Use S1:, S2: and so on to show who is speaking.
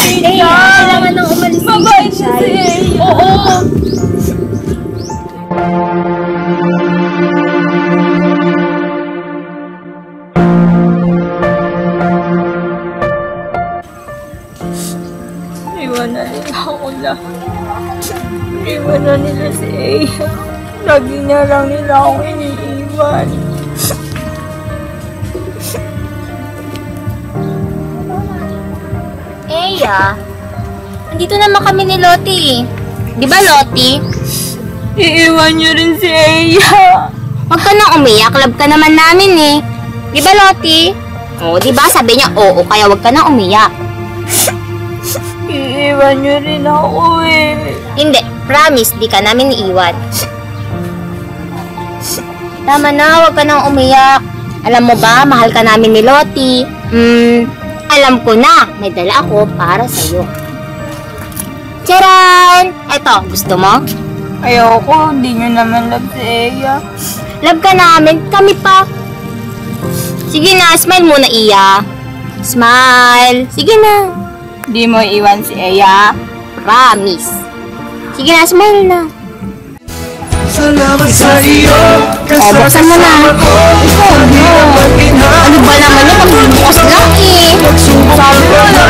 S1: Leia, kailangan nang umalis si Shai. Oo.
S2: Iwanan nila ako lahat. Iwanan nila si Eya. Lagi na lang nila ako iniiwan.
S1: Eya, nandito naman kami ni Lottie. Di ba, Lottie?
S2: Iiwan niyo rin si Eya.
S1: Huwag ka nang umiyak, love ka naman namin eh. Di ba, Lottie? Oo, di ba? Sabi niya, oo, kaya huwag ka nang umiyak.
S2: Iiwan niyo rin ako eh.
S1: Hindi, promise, di ka namin iiwan. Tama na, huwag ka nang umiyak. Alam mo ba, mahal ka namin ni Lottie. Alam ko na, may dala ako para sa'yo. Charan! Eto, gusto mo?
S2: Ayoko, hindi niyo naman love si Eya.
S1: Love ka namin, kami pa. Sige na, smile muna, Iya. Smile. Sige na.
S2: Di mo iwan si Eya.
S1: Promise. Sige na, smile na.
S3: Salamat sa iyo.
S1: Buksan mo na. Ano ba naman yun? Pagbubukas lang eh.
S3: Sabi ko na